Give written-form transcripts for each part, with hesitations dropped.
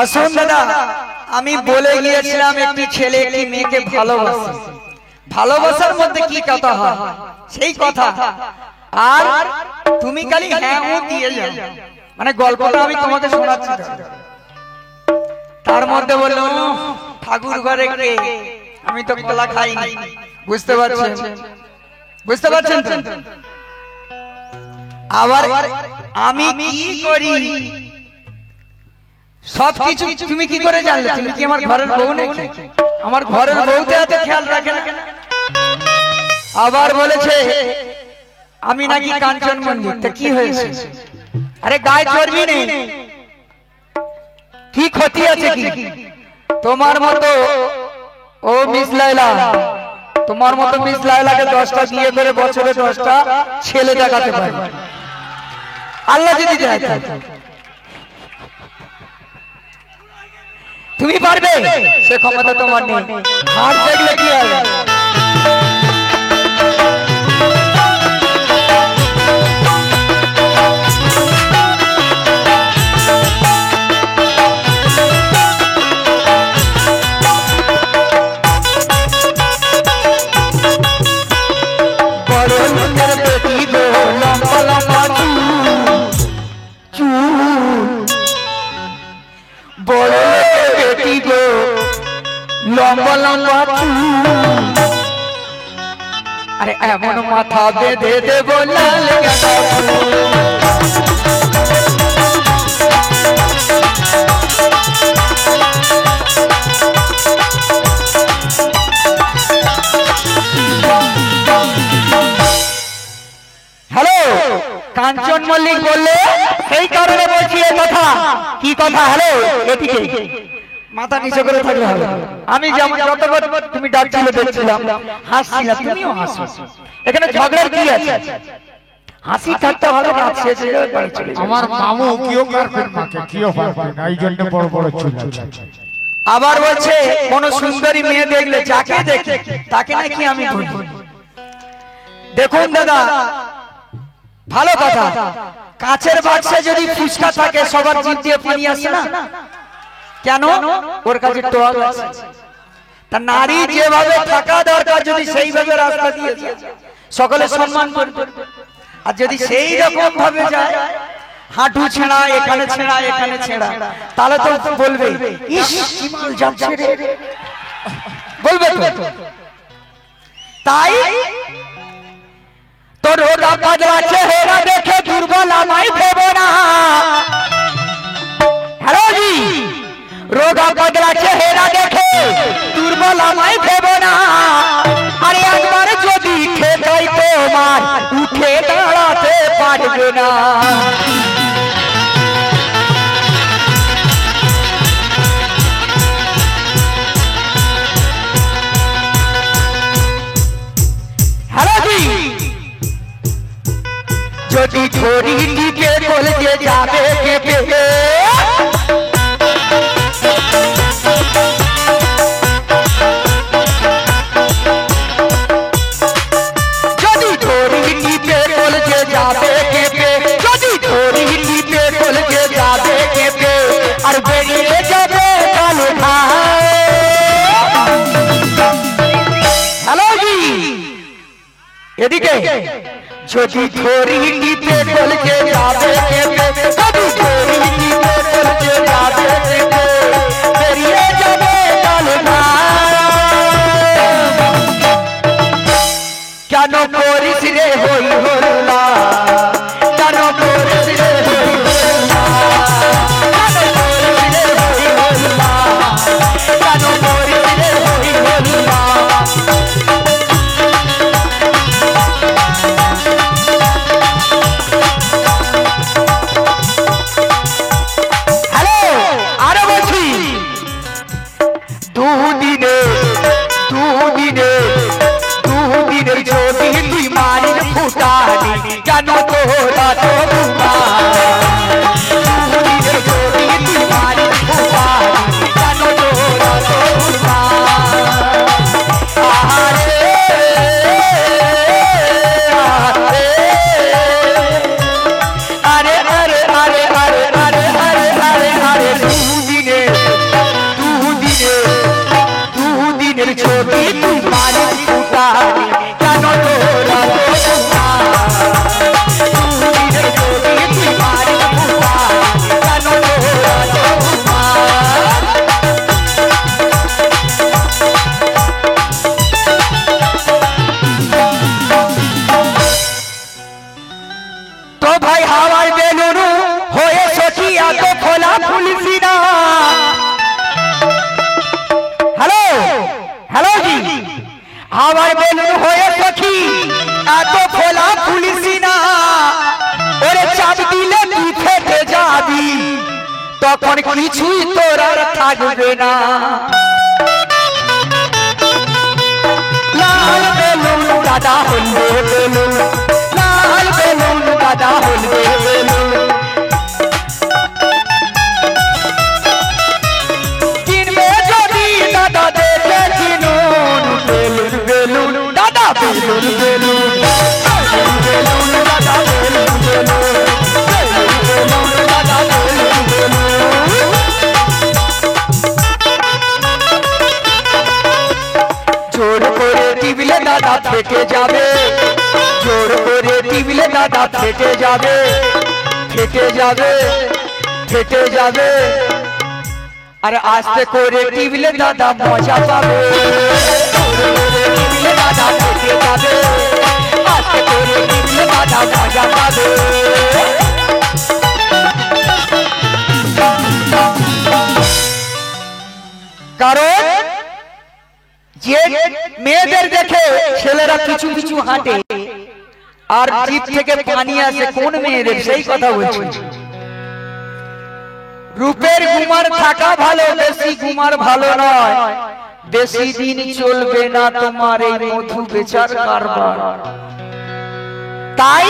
আসুন দাদা, আমি বলে গিয়েছিলাম একটি ছেলে একটি মেয়েকে ভালোবাসে, ভালোবাসার মধ্যে কি কথা হয় সেই কথা, আর তুমি খালি হ্যাঁ ও দিয়ে যাও, মানে গল্পটা আমি তোমাকে শোনাচ্ছি। তার মধ্যে বললো ঠাকুর ঘরে কে, আমি তো কলা খাইনি। বুঝতে পারছেন? বুঝতে পারছেন? আবার আমি কি করি সবকিছু তুমি কি করে জানলে? তুমি কি আমার ঘরের বউ নাকি? আমার ঘরের বউতে এত খেয়াল রাখে না। আবার বলেছে আমি নাকি কাঞ্চন মন্দির, তা কি হয়েছে? আরে গায়ে চর্বি নেই, কি ক্ষতি আছে কি? তোমার মতো ও মিস লাইলা, তোমার মতো মিস লাইলাকে 10টা বিয়ে করে বছরে 10টা ছেলে দেখাতে পারে আল্লাহ যদি দেয়। তুমি পারবে? সে ক্ষমতা তোমার নেই। হাত দেখলে কি হবে? লম্বা লম্বা আরে এমন মাথা বেঁধে দেব লাল গাঁদা হ্যালো, কাঞ্চন মল্লিক বললে সেই কারণে বলছি এই কথা। কি কথা? হ্যালো, এদিকে মাথা নিচে করে থাকলে হবে। আমি যেমন যতবার তুমি ডাকছিলে দেখছিলাম, হাসছিলাম, তুমিও হাসো। এখানে ঝগড়ার কি আছে? হাসি থাকতে ভালো না, শেষে বাড়ি চলে যাবে। আমার মামু কিও পারবেন মাকে, কিও পারবেন না, এই জন্য বড় বড় চুল আছে। আবার বলছে কোন সুন্দরী মেয়ে দেখলে যাকে দেখে তাকে নাকি আমি বলি। দেখুন দাদা, ভালো কথা, কাঁচের বাক্সে যদি ফুসকা থাকে সবার জিভ দিয়ে পানি আসে না কেন? ওর কাছে টক আছে। তা নারী যেভাবে থাকা দরকার যদি সেইভাবে রাস্তা দিয়েছে সকলে সম্মান করবে, আর যদি সেই রকম ভাবে যায় হাঁটু ছেঁড়া, এখানে ছেঁড়া, এখানে ছেঁড়া, তাহলে তো বলবে ইস চিমাল যাচ্ছে রে, বলবে তো। তাই তোর রোগা পাতলা চেহারা দেখে দুর্বল আমায় ভেবো না। হ্যালো জি, রোগা পাতলা চেহারা দেখে দুর্বল আমায় ভেবো না। আরে একবার যদি খেতাই তোমার উঠে দাঁড়াতে পারবে না। হ্যালো জি, যদি ধরি দিকে বলতে যাবে কেঁপে, যদি ধরি দিকে বলতে যাবে কেঁপে, যদি ধরি দিকে বলতে যাবে কেঁপে, আর বেরিয়ে যাবে কালো ভাই। হ্যালো জি, এদিকে যদি ধরি নিতে বলতে যাবে কেঁপে, যদি ধরি নিতে বলতে যাবে কেঁপে, বেরিয়ে যাবে কালো ভাই। কেন করিস রে হই হল্লা, কেন করিস রে হই হল্লা, কেন করিস রে হই হল্লা, কেন করিস রে হই হল্লা। কিছুই তোর আর থাকবে না। লাল বেলুন দাদা হলবে বেলুন, লাল বেলুন দাদা হলবে বেলুন। কিনবে যদি দাদা দেখে চিনুন, বেলুন বেলুন দাদা বেলুন বেলুন, বেলুন দাদা বেলুন বেলুন, বেলুন দাদা বেলুন বেলুন। জোর করে টিপলে দাদা ফেটে যাবে, জোর করে টিপলে দাদা ফেটে যাবে, ফেটে যাবে, ফেটে যাবে। আর আস্তে করে টিপলে দাদা মজা পাবে, জোর করে টিপলে দাদা ফেটে যাবে, আস্তে করে টিপলে দাদা মজা পাবে। কারণ যে মেয়েদের দেখে ছেলেরা কিছু কিছু হাঁটে আর জিভ থেকে পানি আসে, কোন মেয়েদের সেই কথা বলছি। রূপের গুমার থাকা ভালো, বেশি গুমার ভালো নয়। বেশি দিন চলবে না তোমার এই মধু বেচার কারবার। তাই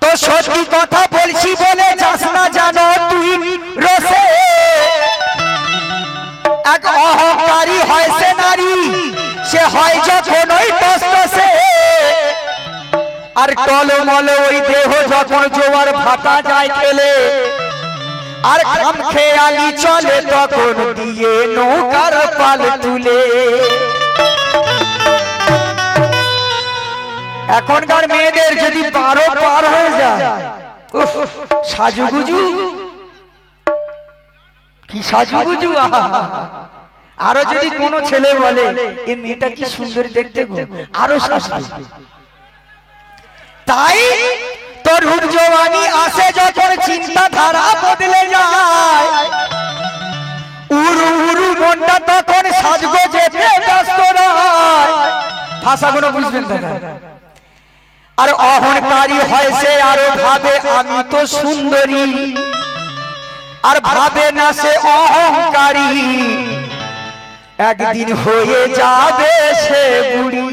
তো সত্যি কথা বলছি বলে যাস না জানো তুই রসে। এক অহংকারী হয় সে নারী, সে হয় যখন ওই টসটসে। আর টলমল ওই দেহ যখন জোয়ার ভাটা যায় খেলে, আর খামখেয়ালি চলে তখন দিয়ে নৌকার পাল তুলে। এখনকার মেয়েদের যদি 12 পার হয়ে যায়, উফ সাজুগুজু, কি সাজুগুজু। আরো যদি কোনো ছেলে বলে এই মেয়েটা কি সুন্দর দেখতে গো, আরো সাজবে। তাই তোর রূপ জওয়ানি আসে যখন চিন্তাধারা বদলে যায়, উরু উরু মনটা তখন সাজগো যেতে ব্যস্ত নয়। ভাষাগুলো বুঝবেন দাদা। আর অহংকারী হয় সে আরো ভাবে আমি তো সুন্দরী, আর ভাবে না সে অহংকারী একদিন হয়ে যাবে সে বুড়ি।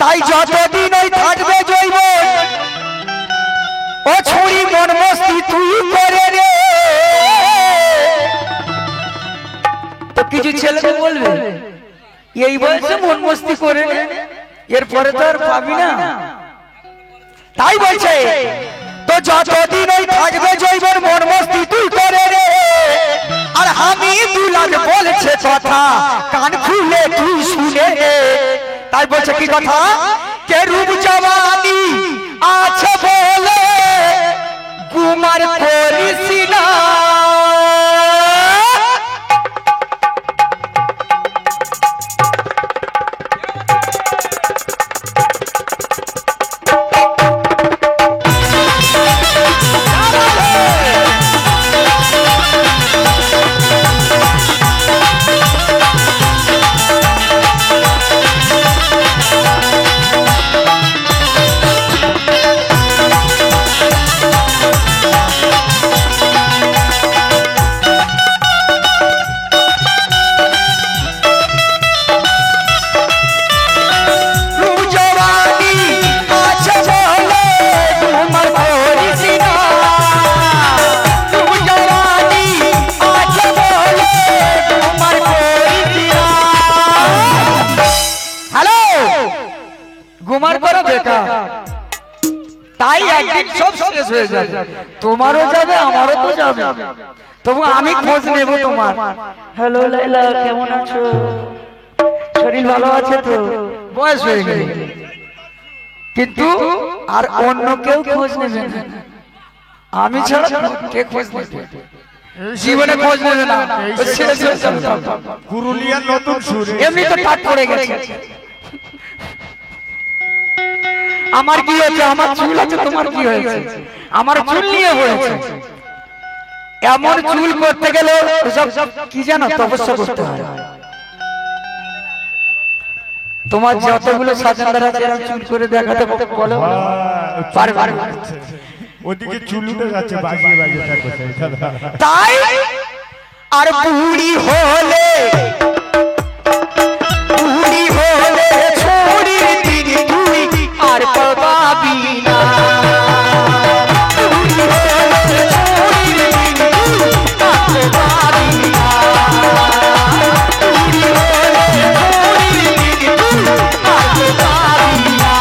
তাই যতদিন ওই থাকবে জৈব ও ছুরি মন মস্তি তুই করে রে। তো কিছু ছেলেকে বলবে এই বয়সে মন মস্তি করে রে, এরপরে তো আর পাবি না। তাই বলছে তো যতদিন ওই থাকবে জৈবর মন মস্তি তুই করে রে। আর আমি দুলাল বলছে কথা কান খুলে তুই শুনে রে। তাই বলছে কি কথা, কে রূপ জওয়ানি আছে বলে কুমার করিস না। তাই একদিন সব শেষ হয়ে যাবে, তোমারও যাবে আমারও তো যাবে। তবু আমি খোঁজ নেব তোমার। হ্যালো লাইলা, কেমন আছো? শরীর ভালো আছে তো? বয়স হয়ে গেল, কিন্তু আর অন্য কেউ খোঁজ নেবে না। আমি ছাড়া কে খোঁজ নেবে? জীবনে খোঁজ নেবে না। পুরুলিয়ার নতুন সুর এমনি তো টাক পড়ে গেছে। আমার কি হয়েছে? আমার চুল আছে, তোমার কি হয়েছে? আমার চুল নিয়ে হয়েছে। এমন চুল করতে গেলে কি জানো, তপস্যা করতে হয়। তোমার যতগুলো সাজানদার আছে এরকম চুল করে দেখাতে বলো পারবে না। ওদিকে চুল উঠে যাচ্ছে বাজিয়ে বাজিয়ে থাকছে তাই আর বুড়ি হলে ছড়ির দিন তুই আর পাবি না। বুড়ি হলে ছড়ির দিন তুই আর পাবি না। বুড়ি হলে ছড়ির দিন তুই আর পাবি না।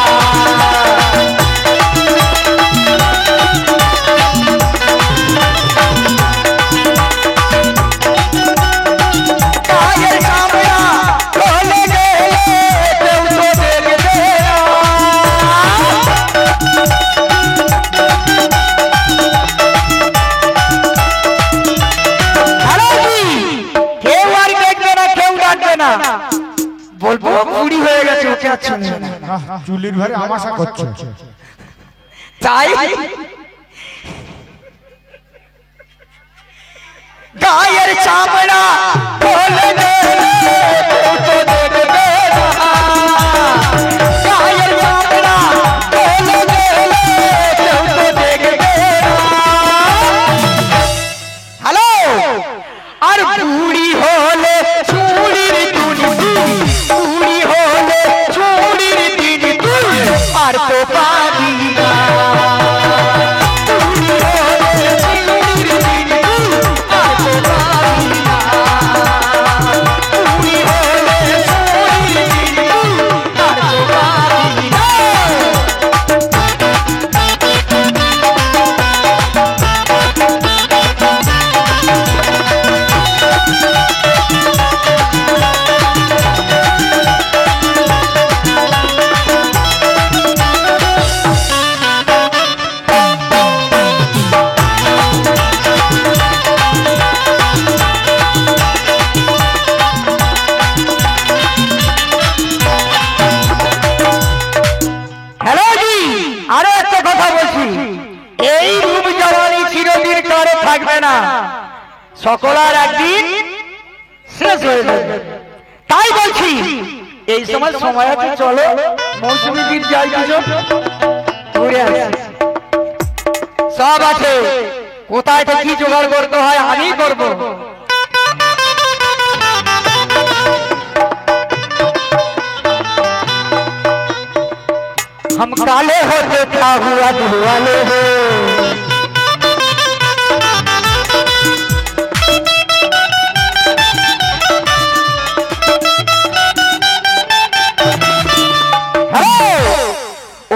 বলবো বুড়ি হয়ে গেছে ওকে আচ্ছা চুলির ভারে আমাশা করছে তাই গায়ের চামড়া বলে দে তো দেখবে না। গায়ের চামড়া বলে দে তো দেখবে না। হ্যালো আর বুড়ি হলে চুড়ির দুনি বুড়ি হলে চুড়ির দিন তুই আর তো পাবি না। বুড়ি হলে চুড়ির দিন তুই আর তো পাবি না। বুড়ি হলে চুড়ির দিন তুই আর তো পাবি না। হ্যালো জি আরো একটা কথা বলছি, এই রূপ জওয়ানি চিরদিন কারো থাকবে না, সকলার একদিন শেষ হয়ে যাবে। তাই বলছি এই সময় সময় আছে, চলো মৌসুমী দ্বীপ যাই কিছু ঘুরে আসি। সব আছে, কোথায় থেকে কি জোগাড় করতে হয় আমি করবো। हम काले होते क्या हुआ धुआले हो।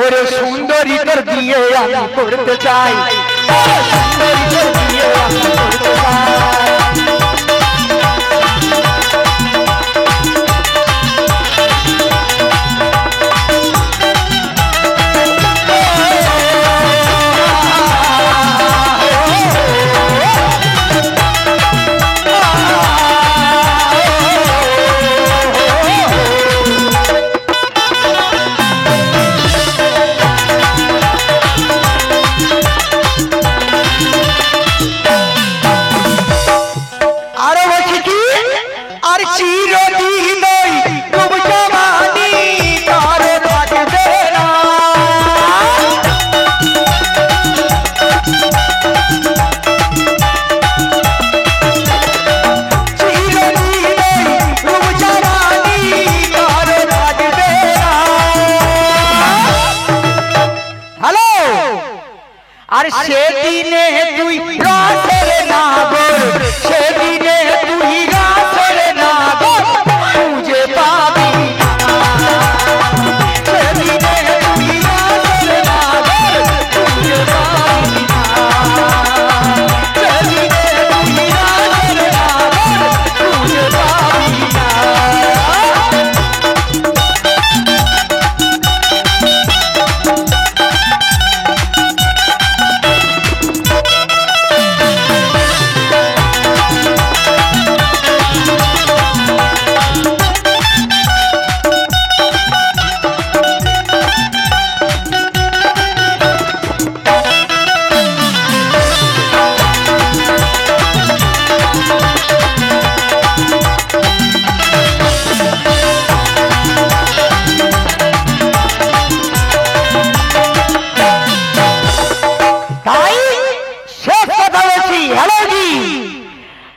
ওরে সুন্দরী তোর দিয়ে আমি করতে চাই, সুন্দরী তোর দিয়ে আমি করতে চাই। আর সেদিনে তুই রাসের নাগর, সেদিনে তুই রাসের নাগর খুঁজে পাবি না। সেদিনে তুই রাসের নাগর খুঁজে পাবি না। সেদিনে তুই রাসের নাগর খুঁজে পাবি না।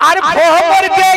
আর ভ্রমরকে